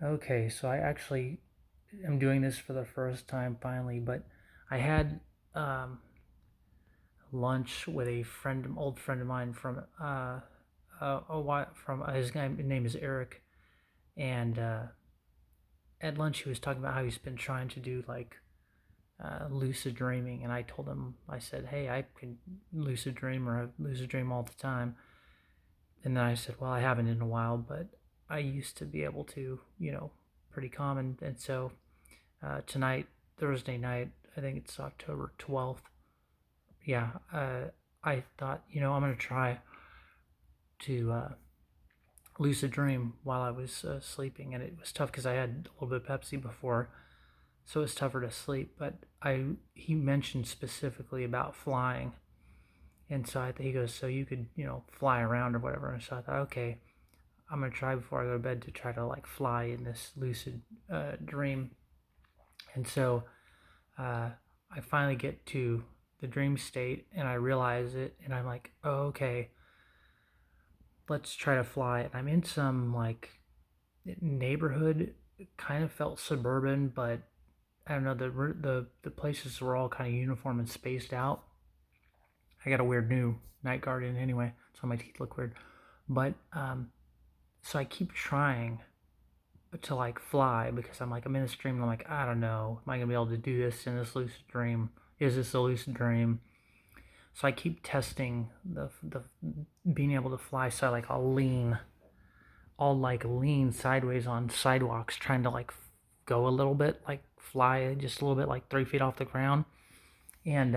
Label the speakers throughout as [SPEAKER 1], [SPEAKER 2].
[SPEAKER 1] Okay, so I actually am doing this for the first time finally, but I had um, lunch with a friend, old friend of mine from a while from his name is Eric, and at lunch he was talking about how he's been trying to do like lucid dreaming, and I told him, I said, hey, I can lucid dream, or I lucid dream all the time. And then I said, well, I haven't in a while, but I used to be able to, pretty common. And so tonight, Thursday night, I think it's October 12th. Yeah, I thought, I'm going to try to lucid dream while I was sleeping. And it was tough because I had a little bit of Pepsi before, so it's tougher to sleep. But he mentioned specifically about flying. And so he goes, so you could, fly around or whatever. And so I thought, okay, I'm going to try before I go to bed to try to like fly in this lucid dream. And so I finally get to the dream state and I realize it, and I'm like, oh, okay, let's try to fly. And I'm in some like neighborhood. It kind of felt suburban, but I don't know, the places were all kind of uniform and spaced out. I got a weird new night guard in anyway, so my teeth look weird. But so I keep trying to like fly because I'm like, I'm in this dream and I'm like, I don't know, am I gonna be able to do this in this lucid dream? Is this a lucid dream? So I keep testing the being able to fly. So I'll like lean sideways on sidewalks, trying to like go a little bit, like fly just a little bit, like 3 feet off the ground. And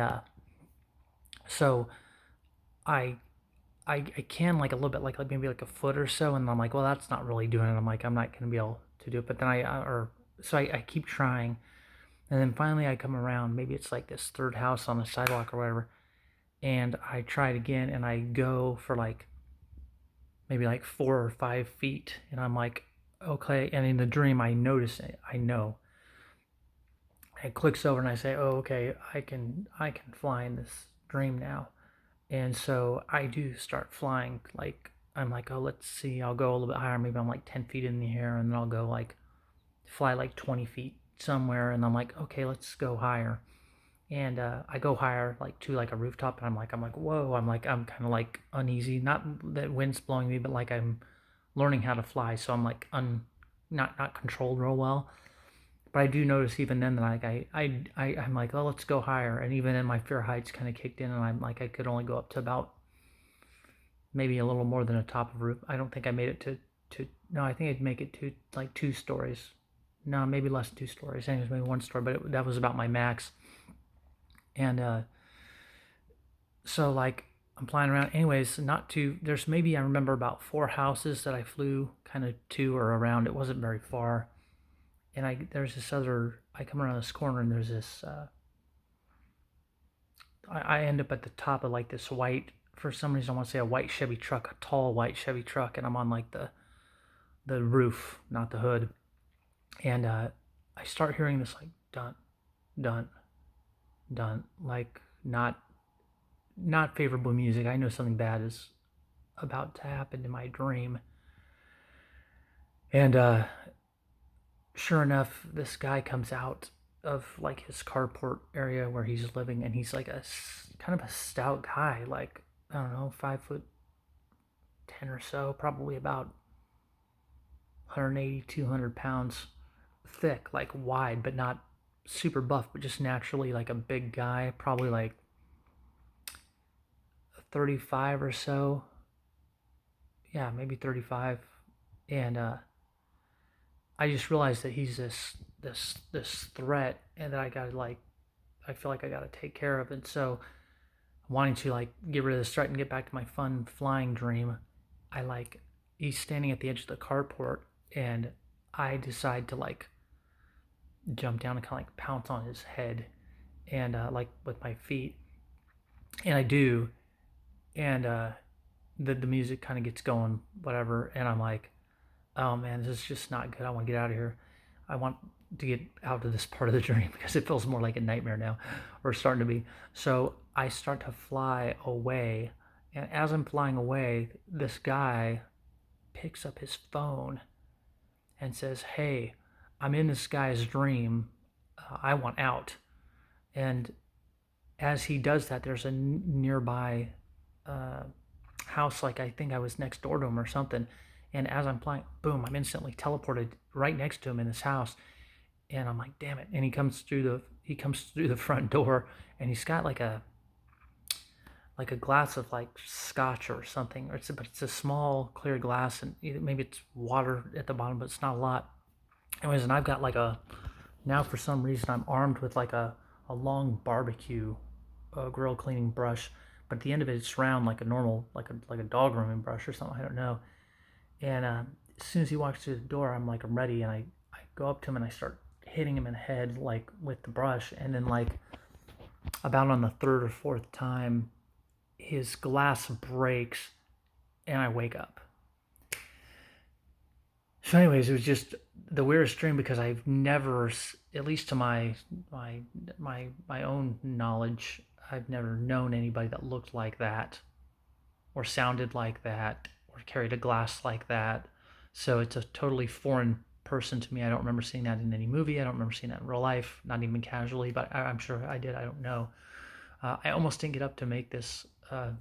[SPEAKER 1] so I I can like a little bit, like maybe like a foot or so, and I'm like, well, that's not really doing it. I'm like, I'm not gonna be able to do it. But then I keep trying, and then finally I come around. Maybe it's like this third house on the sidewalk or whatever, and I try it again, and I go for like maybe like 4 or 5 feet, and I'm like, okay. And in the dream, I notice it. I know. It clicks over, and I say, oh, okay, I can fly in this dream now. And so I do start flying. Like, I'm like, oh, let's see, I'll go a little bit higher. Maybe I'm like 10 feet in the air, and then I'll go like fly like 20 feet somewhere. And I'm like, okay, let's go higher. And I go higher, like to like a rooftop, and I'm like, whoa. I'm kind of like uneasy. Not that wind's blowing me, but like I'm learning how to fly, so I'm like not controlled real well. But I do notice even then that like I'm like, oh, let's go higher. And even then, my fear of heights kind of kicked in, and I'm like, I could only go up to about maybe a little more than a top of roof. I don't think I made it to no, I think I'd make it to like 2 stories. No, maybe less than 2 stories. Anyways, maybe 1 story, but that was about my max. And so like I'm flying around. Anyways, not too. There's maybe I remember about 4 houses that I flew kind of to or around. It wasn't very far. And there's this other. I come around this corner and there's this. I end up at the top of like this white. For some reason, I want to say a white Chevy truck, a tall white Chevy truck, and I'm on like the roof, not the hood. And I start hearing this like dun dun dun, like not favorable music. I know something bad is about to happen in my dream. And sure enough, this guy comes out of like his carport area where he's living, and he's like a kind of a stout guy, like I don't know, 5'10" or so, probably about 180, 200 pounds thick, like wide, but not super buff, but just naturally like a big guy, probably like 35 or so. Yeah, maybe 35. And I just realized that he's this threat, and that I feel like I got to take care of. And so, wanting to like get rid of this threat and get back to my fun flying dream, I like he's standing at the edge of the carport, and I decide to like jump down and kind of like pounce on his head, and like with my feet, and I do, and the music kind of gets going, whatever, and I'm like, oh man, this is just not good. I want to get out of here. I want to get out of this part of the dream because it feels more like a nightmare now, or starting to be. So I start to fly away, and as I'm flying away, this guy picks up his phone and says, "Hey, I'm in this guy's dream. I want out." And as he does that, there's a nearby uh, house, like I think I was next door to him or something. And as I'm playing, boom, I'm instantly teleported right next to him in this house. And I'm like, damn it. And he comes through the front door, and he's got like a glass of like scotch or something, but it's a small clear glass, and maybe it's water at the bottom, but it's not a lot. Anyways, and I've got like a now for some reason I'm armed with like a long barbecue grill cleaning brush, but at the end of it it's round like a normal like a dog grooming brush or something. I don't know. And as soon as he walks through the door, I'm ready, and I go up to him and I start hitting him in the head like with the brush, and then like about on the third or fourth time, his glass breaks, and I wake up. So, anyways, it was just the weirdest dream because I've never, at least to my own knowledge, I've never known anybody that looked like that, or sounded like that, or carried a glass like that. So it's a totally foreign person to me. I don't remember seeing that in any movie. I don't remember seeing that in real life, not even casually, but I'm sure I did. I don't know. I almost didn't get up to make this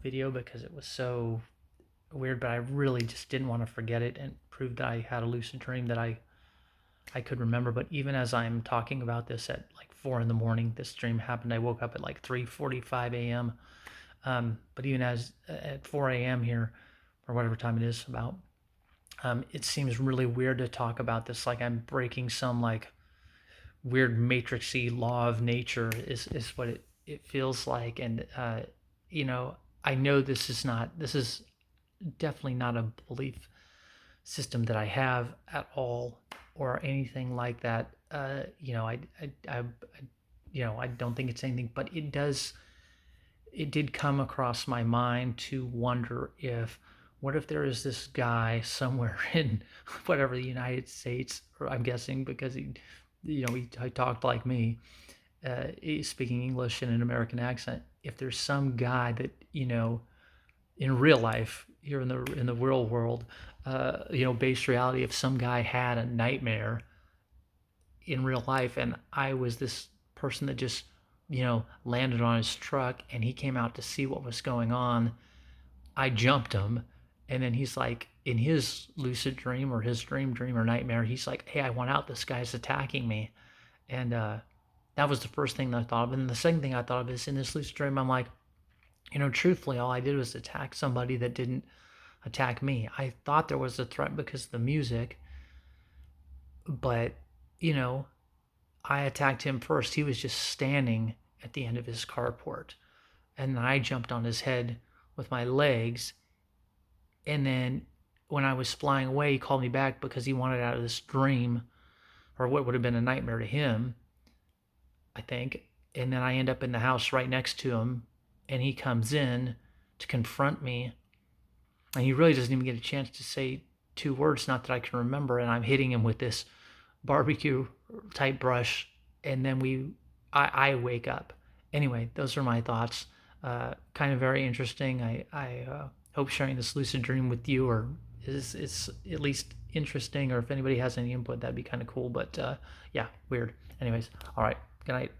[SPEAKER 1] video because it was so weird, but I really just didn't want to forget it and prove that I had a lucid dream that I could remember. But even as I'm talking about this at like 4 in the morning, this dream happened. I woke up at like 3:45 a.m. But even as at 4 a.m. here, or whatever time it is about, it seems really weird to talk about this like I'm breaking some like weird matrixy law of nature is what it feels like. And I know this is definitely not a belief system that I have at all or anything like that. I don't think it's anything, but it did come across my mind to wonder if, what if there is this guy somewhere in whatever the United States, or I'm guessing because he talked like me, he's speaking English in an American accent. If there's some guy that, in real life here in the real world, based reality, if some guy had a nightmare in real life and I was this person that just, landed on his truck and he came out to see what was going on, I jumped him. And then he's like, in his lucid dream or his dream or nightmare, he's like, hey, I want out. This guy's attacking me. And that was the first thing that I thought of. And the second thing I thought of is in this lucid dream, I'm like, truthfully, all I did was attack somebody that didn't attack me. I thought there was a threat because of the music, but, I attacked him first. He was just standing at the end of his carport. And then I jumped on his head with my legs. And then when I was flying away, he called me back because he wanted out of this dream, or what would have been a nightmare to him, I think. And then I end up in the house right next to him, and he comes in to confront me. And he really doesn't even get a chance to say 2 words, not that I can remember. And I'm hitting him with this barbecue type brush. And then I wake up. Anyway, those are my thoughts. Kind of very interesting. I hope sharing this lucid dream with you or is at least interesting, or if anybody has any input, that'd be kind of cool. But yeah, weird. Anyways, all right. Good night.